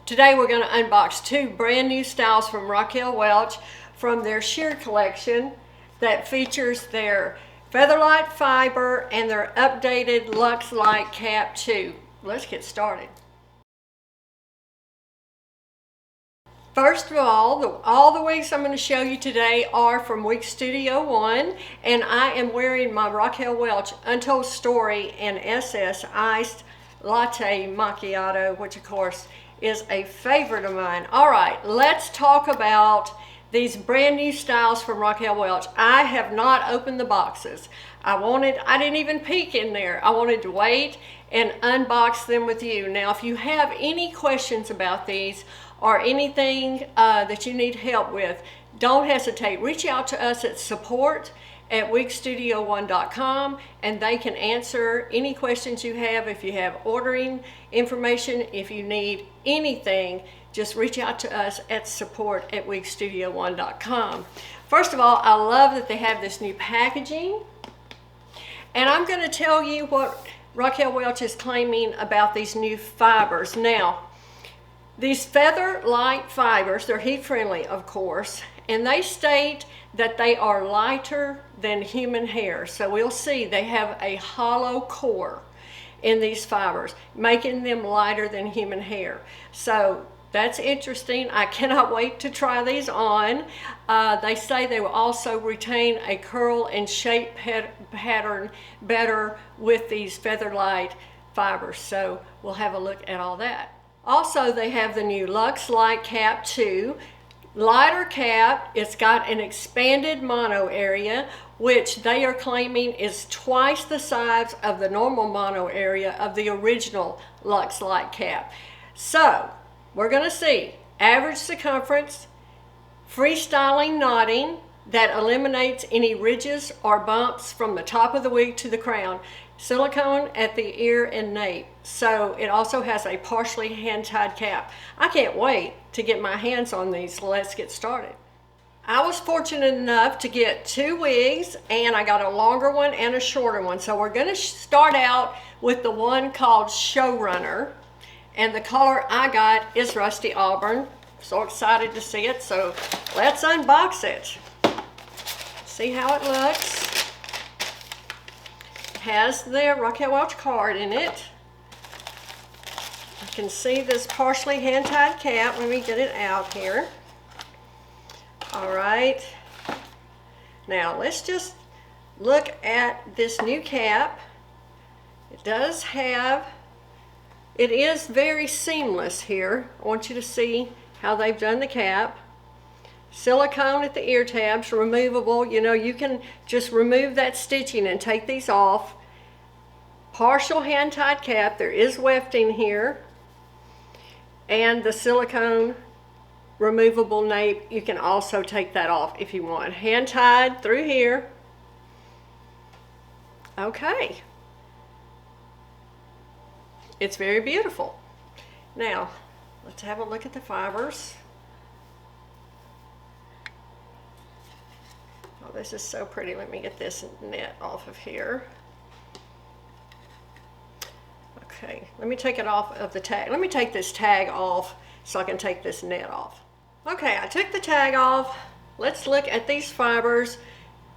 Today we're going to unbox two brand new styles from Raquel Welch from their sheer collection that features their Featherlight fiber and their updated Luxe Light cap too. Let's get started. First of all the wigs I'm going to show you today are from Wig Studio One, and I am wearing my Raquel Welch Untold Story and SS Iced Latte Macchiato, which of course is a favorite of mine. All right, let's talk about these brand new styles from Raquel Welch. I have not opened the boxes. I didn't even peek in there. I wanted to wait and unbox them with you. Now, if you have any questions about these or anything that you need help with, don't hesitate. Reach out to us at support@wigstudio1.com and they can answer any questions you have. If you have ordering information, if you need anything, just reach out to us at support@wigstudio1.com. First of all, I love that they have this new packaging. And I'm going to tell you what Raquel Welch is claiming about these new fibers. Now, these Featherlight fibers, they're heat friendly, of course, and they state that they are lighter than human hair. So we'll see they have a hollow core in these fibers, making them lighter than human hair. So that's interesting. I cannot wait to try these on. They say they will also retain a curl and shape pattern better with these Featherlight fibers. So we'll have a look at all that. Also, they have the new Luxe Light Cap 2. Lighter cap, it's got an expanded mono area, which they are claiming is twice the size of the normal mono area of the original Luxe Light Cap. So, we're going to see average circumference, freestyling knotting that eliminates any ridges or bumps from the top of the wig to the crown, silicone at the ear and nape. So it also has a partially hand-tied cap. I can't wait to get my hands on these. Let's get started. I was fortunate enough to get two wigs, and I got a longer one and a shorter one. So we're going to start out with the one called Showrunner. And the color I got is Rusty Auburn. So excited to see it. So let's unbox it. See how it looks. It has the Raquel Welch card in it. You can see this partially hand-tied cap. Let me get it out here. All right. Now let's just look at this new cap. It is very seamless here. I want you to see how they've done the cap. Silicone at the ear tabs, removable. You know, you can just remove that stitching and take these off. Partial hand-tied cap. There is wefting here. And the silicone removable nape, you can also take that off if you want. Hand-tied through here. Okay. It's very beautiful. Now, let's have a look at the fibers. Oh, this is so pretty. Let me get this net off of here. Okay, let me take it off of the tag. Let me take this tag off so I can take this net off. Okay, I took the tag off. Let's look at these fibers.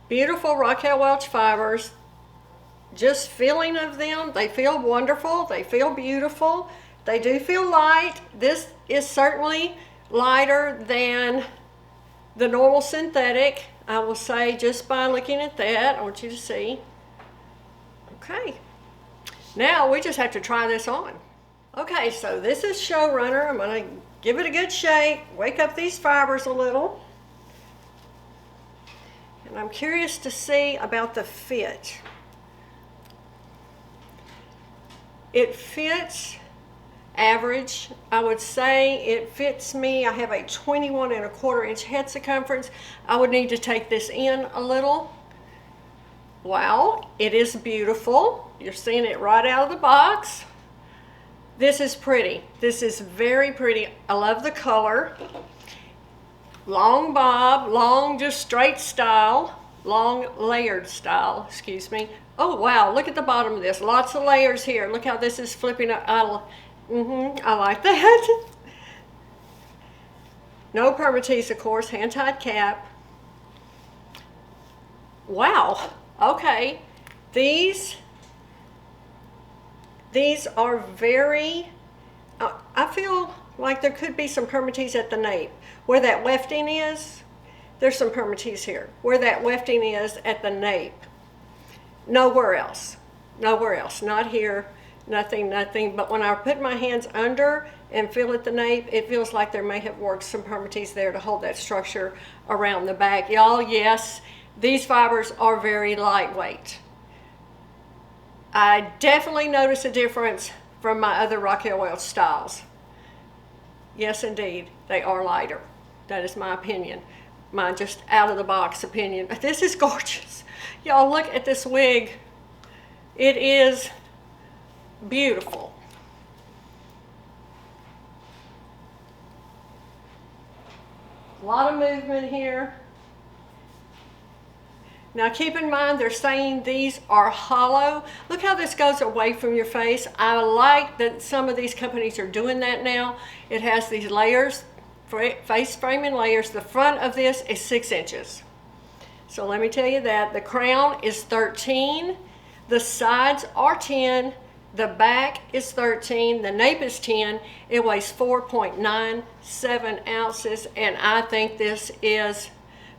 Beautiful Raquel Welch fibers. Just feeling of them, they feel wonderful, they feel beautiful, they do feel light. This is certainly lighter than the normal synthetic, I will say, just by looking at that. I want you to see. Okay, now we just have to try this on. Okay, so this is Showrunner. I'm going to give it a good shake, wake up these fibers a little. And I'm curious to see about the fit. It fits average. I would say it fits me. I have a 21¼ inch head circumference. I would need to take this in a little. Wow, it is beautiful. You're seeing it right out of the box. This is pretty. This is very pretty. I love the color. Long bob, long just straight style, long layered style, excuse me. Oh wow, look at the bottom of this. Lots of layers here. Look how this is flipping up. I like that. No permatease, of course, hand-tied cap. Wow, okay. These are very, I feel like there could be some permatease at the nape. Where that wefting is, there's some permatease here. Where that wefting is at the nape, nowhere else. Nowhere else, not here, nothing. But when I put my hands under and feel at the nape, it feels like there may have worked some permatease there to hold that structure around the back. Y'all, yes, these fibers are very lightweight. I definitely notice a difference from my other Raquel Welch styles. Yes, indeed, they are lighter. That is my opinion. My just out of the box opinion. This is gorgeous. Y'all, look at this wig. It is beautiful. A lot of movement here. Now keep in mind, they're saying these are hollow. Look how this goes away from your face. I like that some of these companies are doing that now. It has these layers, face framing layers. The front of this is 6 inches. So let me tell you that. The crown is 13. The sides are 10. The back is 13. The nape is 10. It weighs 4.97 ounces. And I think this is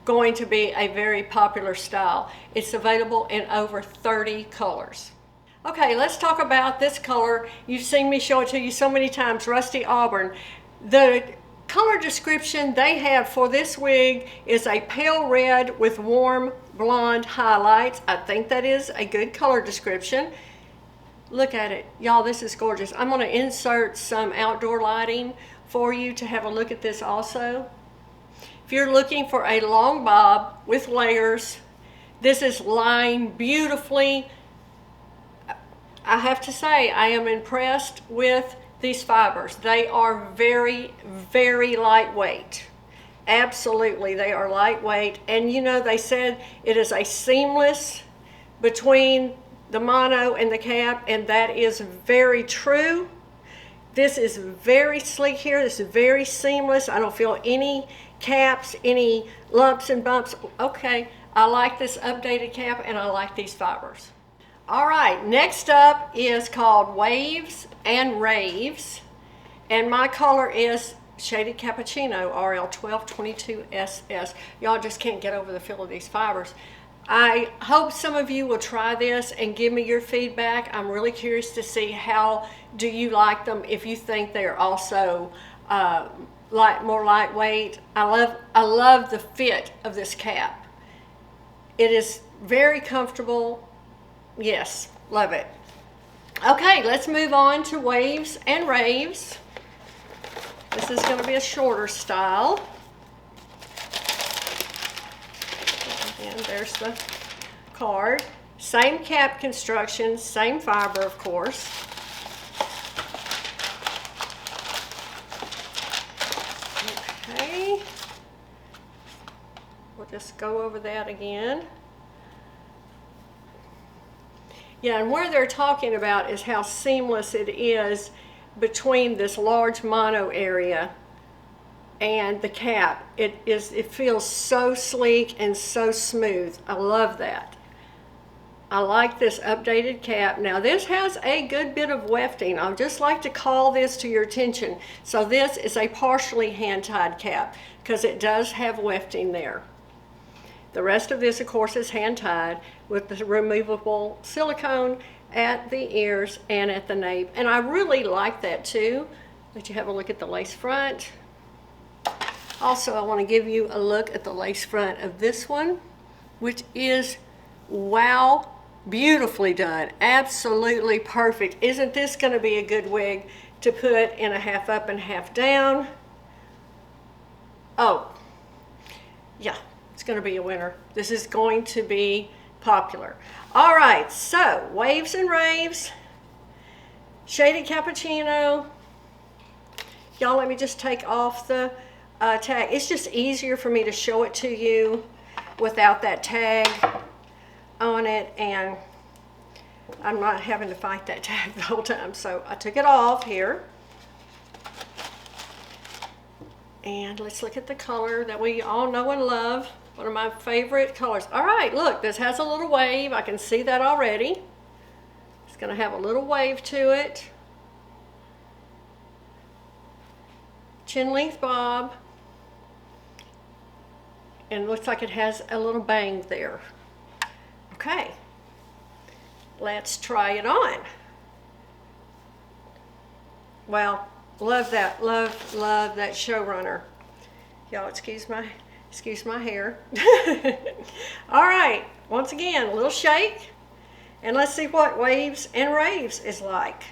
going to be a very popular style. It's available in over 30 colors. Okay, let's talk about this color. You've seen me show it to you so many times, Rusty Auburn. The color description they have for this wig is a pale red with warm blonde highlights. I think that is a good color description. Look at it. Y'all, this is gorgeous. I'm going to insert some outdoor lighting for you to have a look at this also. If you're looking for a long bob with layers, this is lined beautifully. I have to say, I am impressed with these fibers. They are very, very lightweight. Absolutely, they are lightweight. And you know, they said it is a seamless between the mono and the cap, and that is very true. This is very sleek here. This is very seamless. I don't feel any caps, any lumps and bumps. Okay, I like this updated cap and I like these fibers. All right, next up is called Waves and Raves, and my color is Shaded Cappuccino, RL1222SS. Y'all just can't get over the feel of these fibers. I hope some of you will try this and give me your feedback. I'm really curious to see how do you like them, if you think they're also more lightweight. I love the fit of this cap. It is very comfortable. Yes, love it. Okay, let's move on to Waves and Raves. This is going to be a shorter style. And there's the card. Same cap construction, same fiber, of course. Okay. We'll just go over that again. Yeah, and where they're talking about is how seamless it is between this large mono area and the cap. It feels so sleek and so smooth. I love that. I like this updated cap. Now this has a good bit of wefting. I'd just like to call this to your attention. So this is a partially hand-tied cap because it does have wefting there. The rest of this, of course, is hand-tied with the removable silicone at the ears and at the nape. And I really like that too. Let you have a look at the lace front. Also, I want to give you a look at the lace front of this one, which is, wow, beautifully done. Absolutely perfect. Isn't this going to be a good wig to put in a half up and half down? Oh, yeah, it's going to be a winner. This is going to be popular. All right, so Waves and Raves, Shaded Cappuccino. Y'all, let me just take off the tag. It's just easier for me to show it to you without that tag on it, and I'm not having to fight that tag the whole time. So I took it off here. And let's look at the color that we all know and love. One of my favorite colors. All right, look, this has a little wave. I can see that already. It's gonna have a little wave to it. Chin length bob. And it looks like it has a little bang there. Okay, let's try it on. Well, love that, love that Showrunner. Y'all excuse my hair. All right, once again, a little shake, and let's see what Waves and Raves is like.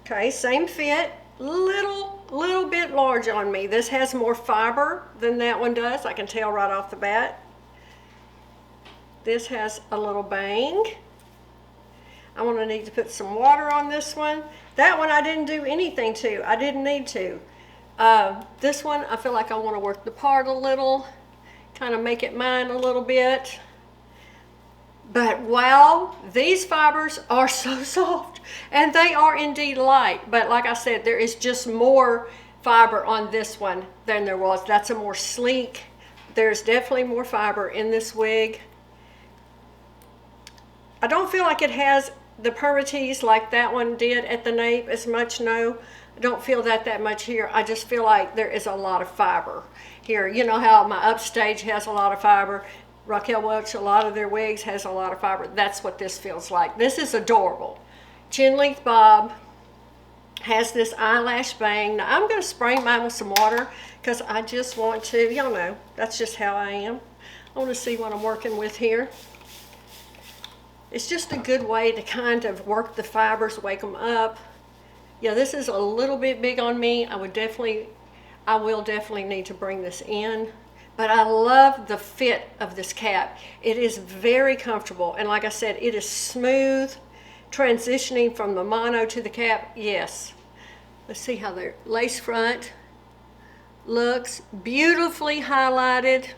Okay, same fit, little bit large on me. This has more fiber than that one does. I can tell right off the bat. This has a little bang. I'm gonna need to put some water on this one. That one I didn't do anything to. I didn't need to. This one, I feel like I want to work the part a little, kind of make it mine a little bit. But wow, these fibers are so soft, and they are indeed light. But like I said, there is just more fiber on this one than there was. That's a more sleek. There's definitely more fiber in this wig. I don't feel like it has the permatease like that one did at the nape as much, no. I don't feel that much here. I just feel like there is a lot of fiber here. You know how my Upstage has a lot of fiber. Raquel Welch, a lot of their wigs has a lot of fiber. That's what this feels like. This is adorable. Chin length bob, has this eyelash bang. Now I'm going to spray mine with some water because I just want to, y'all know, that's just how I am. I want to see what I'm working with here. It's just a good way to kind of work the fibers, wake them up. Yeah, this is a little bit big on me. I will definitely need to bring this in. But I love the fit of this cap. It is very comfortable. And like I said, it is smooth. Transitioning from the mono to the cap, yes. Let's see how their lace front looks. Beautifully highlighted.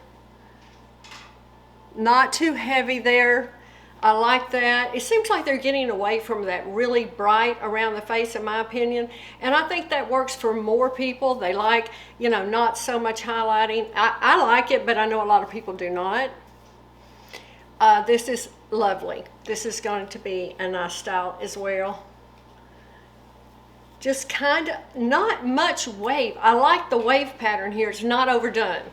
Not too heavy there. I like that. It seems like they're getting away from that really bright around the face, in my opinion. And I think that works for more people. They like, you know, not so much highlighting. I like it, but I know a lot of people do not. This is lovely. This is going to be a nice style as well. Just kind of not much wave. I like the wave pattern here. It's not overdone.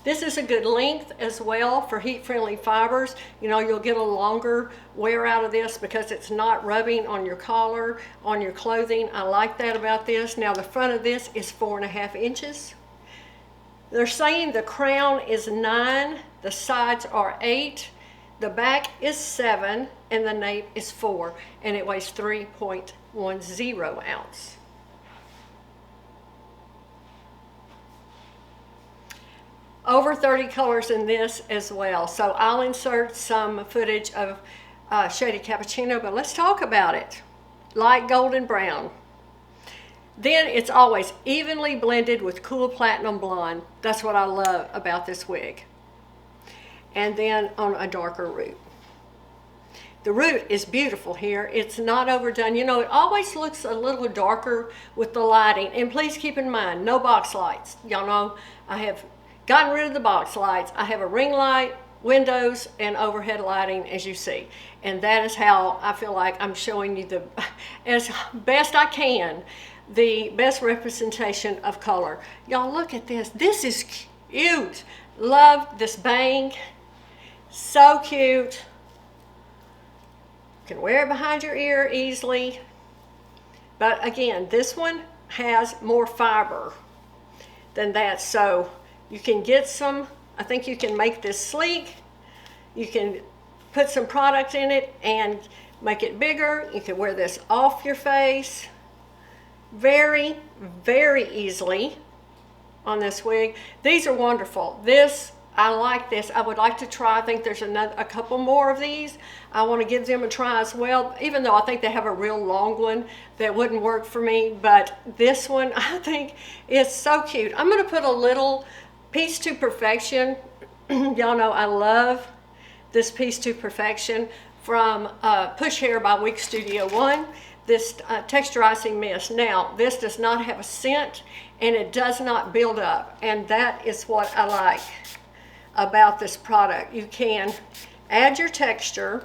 This is a good length as well for heat-friendly fibers. You know, you'll get a longer wear out of this because it's not rubbing on your collar, on your clothing. I like that about this. Now the front of this is 4.5 inches. They're saying the crown is 9, the sides are 8, the back is 7, and the nape is 4, and it weighs 3.10 ounce. Over 30 colors in this as well. So I'll insert some footage of Shaded Cappuccino, but let's talk about it. Light golden brown. Then it's always evenly blended with cool platinum blonde. That's what I love about this wig. And then on a darker root. The root is beautiful here. It's not overdone. You know, it always looks a little darker with the lighting. And please keep in mind, no box lights. Y'all know I have gotten rid of the box lights. I have a ring light, windows, and overhead lighting, as you see. And that is how I feel like I'm showing you the, as best I can, the best representation of color. Y'all look at this. This is cute. Love this bang. So cute. You can wear it behind your ear easily. But again, this one has more fiber than that. So you can get some, I think you can make this sleek. You can put some product in it and make it bigger. You can wear this off your face very, very easily on this wig. These are wonderful. This, I like this. I would like to try. I think there's a couple more of these. I want to give them a try as well, even though I think they have a real long one that wouldn't work for me. But this one, I think, is so cute. I'm going to put a little Piece to Perfection. Y'all know I love this Piece to Perfection from Push Hair by Wig Studio One. This texturizing mist. Now, this does not have a scent and it does not build up, and that is what I like about this product. You can add your texture,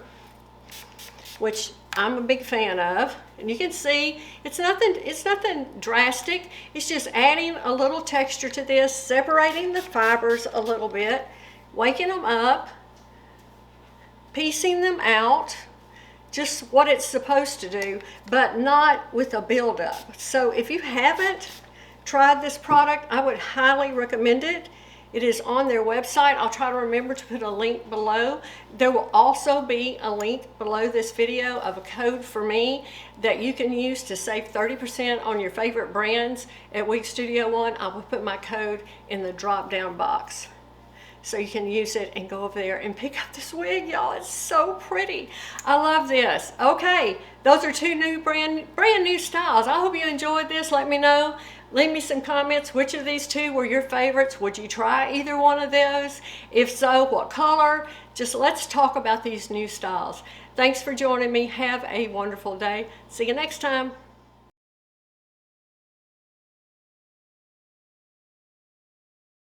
which I'm a big fan of, and you can see it's nothing drastic. It's just adding a little texture to this, separating the fibers a little bit, waking them up, piecing them out, just what it's supposed to do, but not with a buildup. So if you haven't tried this product, I would highly recommend it. It is on their website. I'll try to remember to put a link below. There will also be a link below this video of a code for me that you can use to save 30% on your favorite brands at Wig Studio One. I will put my code in the drop down box, so you can use it and go over there and pick up this wig, y'all. It's so pretty. I love this. Okay, those are two new brand new styles. I hope you enjoyed this. Let me know. Leave me some comments. Which of these two were your favorites? Would you try either one of those? If so, what color? Just let's talk about these new styles. Thanks for joining me. Have a wonderful day. See you next time.